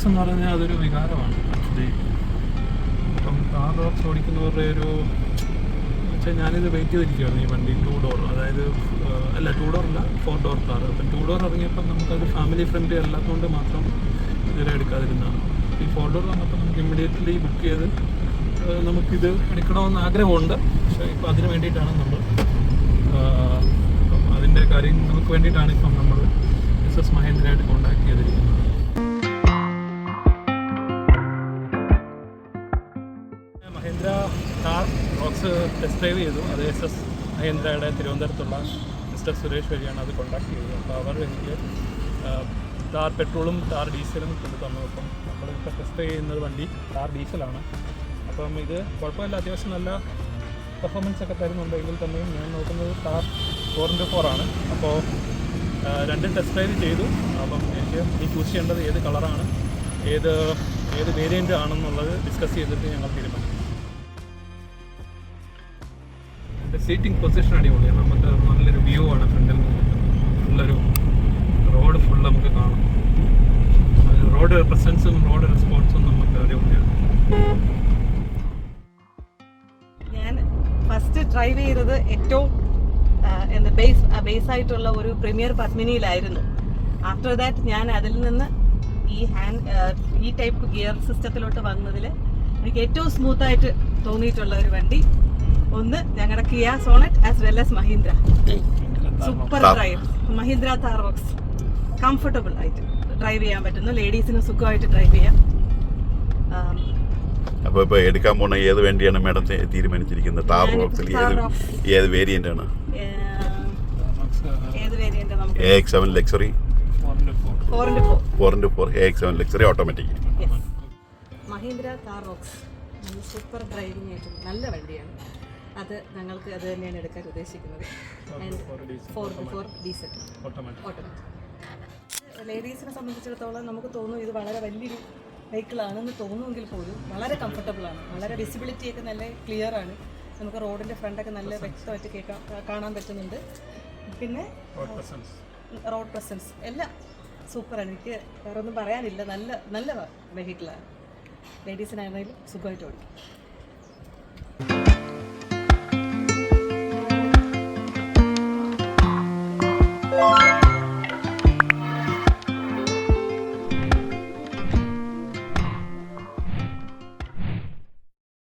Rocks എന്ന് പറഞ്ഞാൽ അതൊരു വികാരമാണ് ആക്ച്വലി. ഇപ്പം താർ റോക്സ് ഓടിക്കുന്നവരുടെ ഒരു വെച്ചാൽ ഞാനിത് വെയിറ്റ് ചെയ്തിരിക്കുകയായിരുന്നു ഈ വണ്ടി 2 ഡോർ, അതായത് 2 ഡോറല്ല 4 ഡോർ കാർ. അപ്പം 2 ഡോർ ഇറങ്ങിയപ്പോൾ നമുക്കത് ഫാമിലി ഫ്രണ്ട്ലി അല്ലാത്തതുകൊണ്ട് മാത്രം ഇതുവരെ എടുക്കാതിരുന്നതാണ്. ഈ 4 ഡോർ വന്നപ്പോൾ നമുക്ക് ഇമ്മീഡിയറ്റ്ലി ബുക്ക് ചെയ്ത് നമുക്കിത് എടുക്കണമെന്ന് ആഗ്രഹമുണ്ട്. പക്ഷേ ഇപ്പോൾ അതിന് വേണ്ടിയിട്ടാണ് നമ്മൾ അപ്പം അതിൻ്റെ കാര്യം നമുക്ക് വേണ്ടിയിട്ടാണ് ഇപ്പം നമ്മൾ മിസ്സസ് മഹേന്ദ്രയായിട്ട് കോൺടാക്ട് ചെയ്തിരിക്കുന്നത്. Mahendra Thar rocks test drive ചെയ്തു. അത് SS മഹേന്ദ്രയുടെ തിരുവനന്തപുരത്തുള്ള മിസ്റ്റർ സുരേഷ് വഴിയാണ് അത് കോൺടാക്ട് ചെയ്തത്. അപ്പോൾ അവർ എനിക്ക് താർ പെട്രോളും താർ ഡീസലും കൊണ്ട് തന്നു. അപ്പം നമ്മളിപ്പോൾ ടെസ്റ്റ് ചെയ്യുന്നത് വണ്ടി താർ ഡീസലാണ്. അപ്പം ഇത് കുഴപ്പമില്ല, അത്യാവശ്യം നല്ല പെർഫോമൻസ് ഒക്കെ തരുന്നുണ്ടെങ്കിൽ തന്നെയും ഞാൻ നോക്കുന്നത് താർ 4x4 ആണ്. അപ്പോൾ 2 ടെസ്റ്റ് ഡ്രൈവ് ചെയ്തു. അപ്പം എനിക്ക് ചൂസ് ചെയ്യേണ്ടത് ഏത് കളറാണ്, ഏത് വേരിയൻ്റ് ആണെന്നുള്ളത് ഡിസ്കസ് ചെയ്തിട്ട് ഞങ്ങൾ തീരുമാനിക്കും. എൻ്റെ സീറ്റിംഗ് പൊസിഷൻ അടിപൊളിയാണ്. നമുക്ക് നല്ലൊരു വ്യൂ ആണ് ഫ്രണ്ടിൽ നിന്ന്, നല്ലൊരു റോഡ് ഫുൾ നമുക്ക് കാണാം. റോഡ് പ്രസൻസും റോഡ് റെസ്പോൺസും നമുക്ക് അടിപൊളിയാണ്. ഞാൻ ഫസ്റ്റ് ഡ്രൈവ് ചെയ്തത് ഏറ്റവും ബേസ് ആയിട്ടുള്ള ഒരു പ്രീമിയർ പത്മിനിയിലായിരുന്നു. ആഫ്റ്റർ ദാറ്റ് ഞാൻ അതിൽ നിന്ന് ഈ ടൈപ്പ് ഗിയർ സിസ്റ്റത്തിലോട്ട് വന്നതിൽ എനിക്ക് ഏറ്റവും സ്മൂത്തായിട്ട് തോന്നിയിട്ടുള്ള ഒരു വണ്ടി ഒന്ന് ഞങ്ങളുടെ Kia Sonet as well as Mahindra. Super drive. Mahindra Thar Roxx comfortable ആയിട്ട് ഡ്രൈവ് ചെയ്യാൻ പറ്റുന്നു. ലേഡീസിന് സുഖമായിട്ട് ഡ്രൈവ് ചെയ്യാം. അപ്പോൾ ഇപ്പോൾ എടുക്കാൻ പോകുന്ന ഏത് വണ്ടിയാണ് മാഡം തീരുമാനിച്ചിരിക്കുന്നത്? താർ റോക്സിൽ ഏത് വേരിയൻ്റ് ആണ്? AX7 luxury 4x4 AX7 luxury automatic. Mahindra Thar rocks super driving ആയിട്ട് നല്ല വണ്ടിയാണ്. അത് ഞങ്ങൾക്ക് അത് തന്നെയാണ് എടുക്കാൻ ഉദ്ദേശിക്കുന്നത്. 4x4 diesel automatic. ലേഡീസിനെ സംബന്ധിച്ചിടത്തോളം നമുക്ക് തോന്നും ഇത് വളരെ വലിയൊരു വെഹിക്കിളാണെന്ന് തോന്നുമെങ്കിൽ പോലും വളരെ കംഫർട്ടബിളാണ്. വളരെ വിസിബിലിറ്റിയൊക്കെ നല്ല ക്ലിയർ ആണ്. നമുക്ക് റോഡിൻ്റെ ഫ്രണ്ടൊക്കെ നല്ല വ്യക്തമായിട്ട് കാണാൻ പറ്റുന്നുണ്ട്. പിന്നെ റോഡ് പ്രസൻസ് എല്ലാം സൂപ്പറാണ്. എനിക്ക് വേറെ ഒന്നും പറയാനില്ല. നല്ല വെഹിക്കിളാണ്. ലേഡീസിനാണെങ്കിലും സുഖമായിട്ട് ഓടിക്കും.